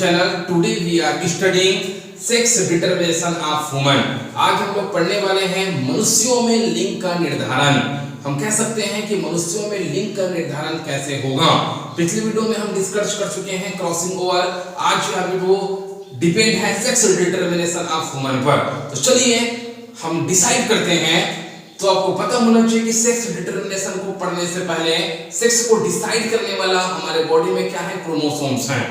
channel. Today we are studying sex determination of women. आज हम लोग पढ़ने वाले हैं मनुष्यों में लिंग का निर्धारण. हम कह सकते हैं कि मनुष्यों में लिंग का निर्धारण कैसे होगा. पिछली वीडियो में हम डिस्कस कर चुके हैं क्रॉसिंग ओवर. आज का वीडियो डिपेंड है सेक्स डिटरमिनेशन ऑफ वुमेन पर. तो चलिए हम डिसाइड करते हैं. तो आपको पता होना चाहिए कि सेक्स डिटरमिनेशन को पढ़ने से पहले सेक्स को डिसाइड करने वाला हमारे बॉडी में क्या है, क्रोमोसोम्स हैं.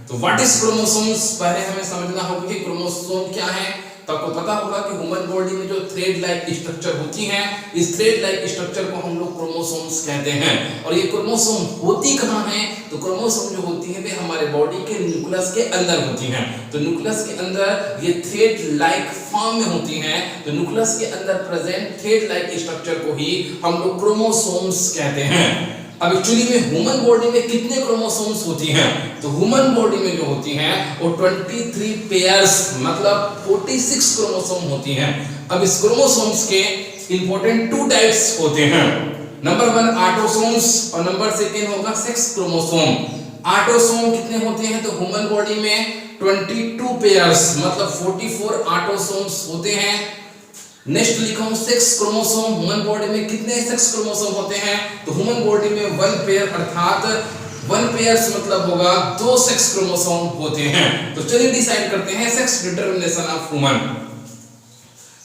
तो व्हाट इज क्रोमोसोम्स, पहले हमें समझना होगा कि क्रोमोसोम क्या है. तो आपको पता होगा कि ह्यूमन बॉडी में जो थ्रेड लाइक स्ट्रक्चर होती हैं, इस थ्रेड लाइक स्ट्रक्चर को हम लोग क्रोमोसोम्स कहते हैं. और ये क्रोमोसोम होती कहाँ है, तो क्रोमोसोम जो होती है वे हमारे बॉडी के न्यूक्लियस के अंदर होती हैं. तो न्यूक्लियस के अंदर ये थ्रेड लाइक फॉर्म में होती हैं. तो न्यूक्लियस के अंदर प्रेजेंट थ्रेड लाइक स्ट्रक्चर को ही हम लोग क्रोमोसोम्स कहते हैं. अब एक्चुअली में ह्यूमन बॉडी में कितने क्रोमोसोम्स होती हैं, तो ह्यूमन बॉडी में जो होती हैं वो 23 पेयर्स मतलब 46 क्रोमोसोम होती हैं. अब इस क्रोमोसोम्स के इंपॉर्टेंट 2 टाइप्स होते हैं. नंबर 1 ऑटोसोम्स और नंबर 2 होगा सेक्स क्रोमोसोम. ऑटोसोम कितने होते हैं, तो ह्यूमन बॉडी में 22 पेयर्स मतलब 44 ऑटोसोम्स होते हैं. नेक्स्ट लिखा हूं सेक्स क्रोमोसोम. ह्यूमन बॉडी में कितने सेक्स क्रोमोसोम होते हैं, तो ह्यूमन बॉडी में 1 पेयर अर्थात 1 पेयर्स मतलब होगा 2 सेक्स क्रोमोसोम होते हैं. तो चलिए डिसाइड करते हैं सेक्स डिटरमिनेशन ऑफ वुमन.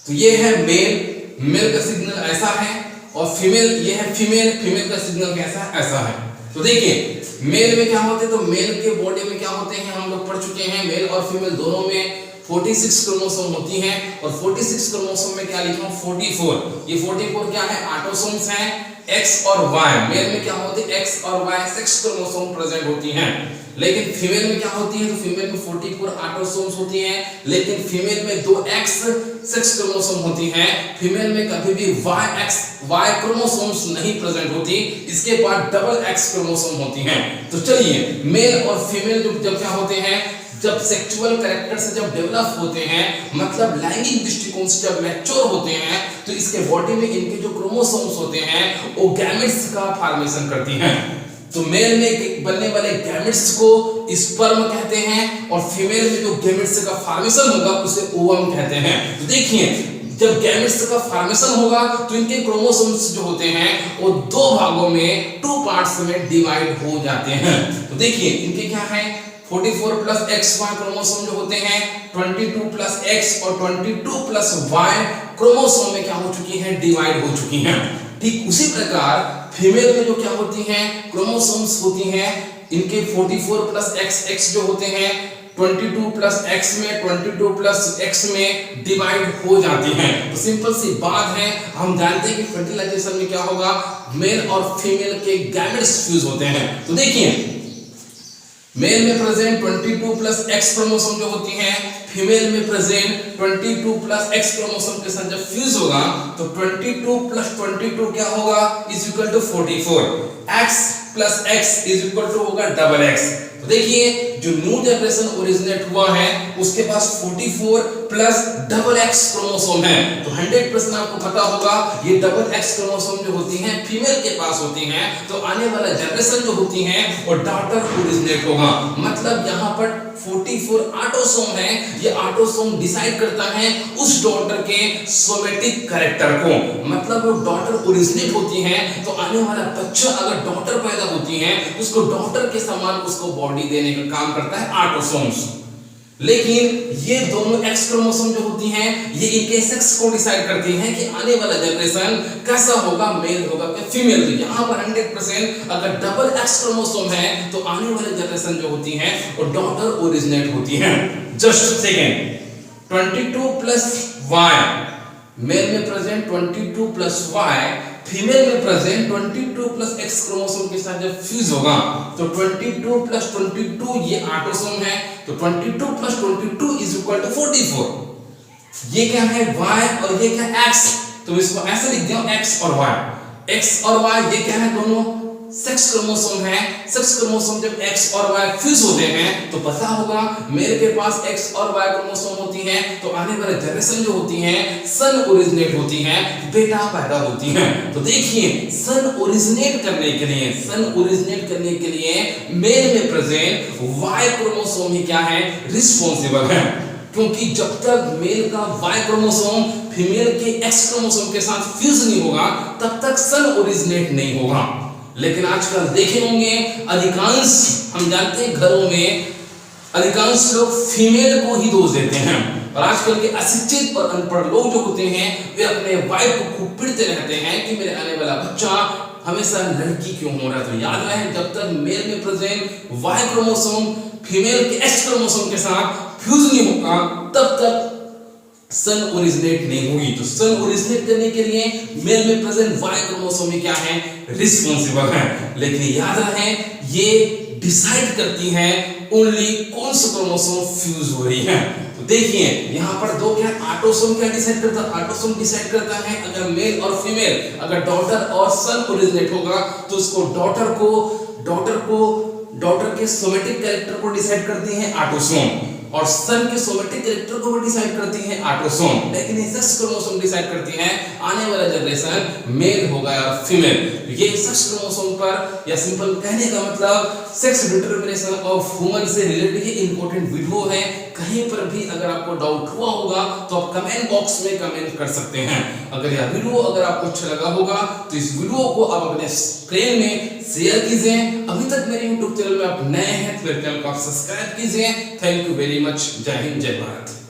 तो ये है मेल का सिग्नल ऐसा है और फीमेल ये है फीमेल का सिग्नल कैसा है, ऐसा है. तो देखिए मेल में क्या होते हैं, तो मेल के बॉडी में क्या होते हैं हम लोग पढ़ चुके हैं. मेल और फीमेल दोनों में 46 क्रोमोसोम होती हैं. और 46 क्रोमोसोम में क्या लिखा हूं, 44. ये 44 क्या है, ऑटोसोम्स हैं X और Y. मेल में क्या होते हैं, X और Y सेक्स क्रोमोसोम प्रेजेंट होती हैं. लेकिन फीमेल में क्या होती है, तो फीमेल में 44 ऑटोसोम्स होती हैं. लेकिन फीमेल में 2X सेक्स क्रोमोसोम होती हैं. फीमेल में कभी भी Y क्रोमोसोम्स नहीं प्रेजेंट होती. इसके बाद डबल X क्रोमोसोम होती हैं. तो चलिए मेल और फीमेल जब क्या होते हैं, जब सेक्सुअल कैरेक्टर से जब डेवलप होते हैं मतलब लैंगिक दृष्टिकोण से जब मैच्योर होते हैं, तो इसके बॉडी में इनके जो क्रोमोसोम्स होते हैं वो गैमेट्स का फॉर्मेशन करती हैं. तो मेल में बनने वाले गैमेट्स को स्पर्म कहते हैं और फीमेल में जो गैमेट्स का फॉर्मेशन होगा उसे ओवम कहते हैं. तो देखिए जब गैमेट्स का फॉर्मेशन होगा तो इनके क्रोमोसोम्स जो होते हैं वो 2 भागों में 2 पार्ट्स में डिवाइड हो जाते हैं. तो देखिए इनके क्या है, 44 प्लस XY क्रोमोसोम जो होते हैं, 22 प्लस X और 22 प्लस Y क्रोमोसोम में क्या हो चुकी हैं, डिवाइड हो चुकी हैं. ठीक उसी प्रकार फीमेल में जो क्या होती हैं, क्रोमोसोम्स होती हैं, इनके 44 प्लस XX जो होते हैं 22 प्लस X में 22 प्लस X में डिवाइड हो जाती हैं. तो सिंपल सी बात है, हम जानते हैं कि फर्टिलाइजेशन में क्या होगा, मेल और फीमेल के गैमेट्स फ्यूज होते हैं. तो देखिए मेल में प्रेजेंट 22 प्लस X क्रोमोसोम जो होती हैं, फीमेल में प्रेजेंट 22 प्लस X क्रोमोसोम के साथ जब फ्यूज होगा तो 22 प्लस 22 क्या होगा, is equal to 44. X plus X is equal to होगा डबल X. तो देखिए जो न्यू जनरेशन ओरिजिनेट हुआ है उसके पास 44 प्लस डबल X क्रोमोसोम है. तो 100% आपको पता होगा ये डबल X क्रोमोसोम जो होती हैं फीमेल के पास होती हैं. तो आने वाला जनरेशन जो होती है वो डॉटर ओरिजिनेट होगा. मतलब यहाँ पर 44 ऑटोसोम है, ये ऑटोसोम डिसाइड करता है उस डॉटर के सोमेटिक कैरेक्टर को. मतलब वो डॉटर ओरिजिनेट होती है तो आने वाला बच्चा अगर डॉटर पैदा होती है उसको डॉटर के समान उसको बॉडी देने का काम करता है ऑटोसोम्स. लेकिन ये दोनों X क्रोमोसोम जो होती हैं ये इनके सेक्स को डिसाइड करती हैं कि आने वाला जनरेशन कैसा होगा, मेल होगा या फीमेल. तो यहाँ पर 100% अगर डबल X क्रोमोसोम है तो आने वाले जनरेशन जो होती हैं वो डॉटर ओरिजिनेट होती हैं. Just second 22 plus Y male में प्रेजेंट 22 प्लस Y, फीमेल में प्रेजेंट 22 प्लस X क्रोमोसोम के साथ जब फ्यूज होगा तो 22 प्लस 22 ये ऑटोसोम है. तो 22 प्लस 22 इज इक्वल टू 44. ये क्या है, Y और ये क्या X. तो इसको ऐसे लिख दिया X और Y. X और Y ये क्या है, दोनों सेक्स क्रोमोसोम है, सेक्स क्रोमोसोम जब X और Y फ्यूज होते हैं तो पता होगा मेल के पास X और Y क्रोमोसोम होती है, तो आने वाले जनरेशन जो होती है सन ओरिजिनेट होती है, बेटा पैदा होती है। तो देखिए सन ओरिजिनेट करने के लिए मेल में प्रेजेंट Y क्रोमोसोम ही क्या है, रिस्पॉन्सिबल है, क्योंकि जब तक मेल का Y क्रोमोसोम फीमेल के X क्रोमोसोम के साथ फ्यूज नहीं होगा तब तक सन ओरिजिनेट नहीं होगा। लेकिन आजकल देखे होंगे अधिकांश, हम जानते हैं घरों में अधिकांश लोग फीमेल को ही दोष देते हैं, और आजकल के अशिक्षित और अनपढ़ लोग जो होते हैं वे अपने वाइफ को खूब पीटते रहते हैं कि मेरे आने वाला बच्चा हमेशा लड़की क्यों हो रहा है। तो याद रहे जब तक मेल में प्रेजेंट Y क्रोमोसोम फीमेल के X क्रोमोसोम के साथ फ्यूज नहीं होगा तब तक सन ओरिजिनेट नहीं होगी। तो सन ओरिजिनेट करने के लिए मेल में प्रेजेंट Y क्रोमोसोम में क्या है, रिस्पॉन्सिबल है। लेकिन याद रहे ये डिसाइड करती है ओनली कौन सा क्रोमोसोम फ्यूज हो रही है। तो देखिए यहाँ पर दो क्या, ऑटोसोम क्या डिसाइड करता है, ऑटोसोम डिसाइड करता है अगर मेल और फीमेल, अगर डॉटर और सन ओरिजिनेट होगा तो उसको डॉटर के सोमेटिक कैरेक्टर को डिसाइड करती है ऑटोसोम, और सन के सोमेटिक कैरेक्टर को भी डिसाइड करती है ऑटोसोम। लेकिन ये सेक्स क्रोमोसोम डिसाइड करती है आने वाला जनरेशन मेल होगा या फीमेल। ये सेक्स क्रोमोसोम पर, या सिंपल कहने का मतलब सेक्स डिटरमिनेशन ऑफ ह्यूमन से रिलेटेड ये इंपॉर्टेंट वीडियो है। कहीं पर भी अगर आपको डाउट हुआ होगा तो आप कमेंट बॉक्स में कमेंट कर सकते हैं। अगर यह वीडियो अगर आपको अच्छा लगा होगा तो इस वीडियो को आप अपने फ्रेंड में शेयर कीजिए। अभी तक मेरे YouTube चैनल में आप नए हैं तो मेरे चैनल को आप सब्सक्राइब कीजिए। Thank you very much. जय हिंद, जय भारत।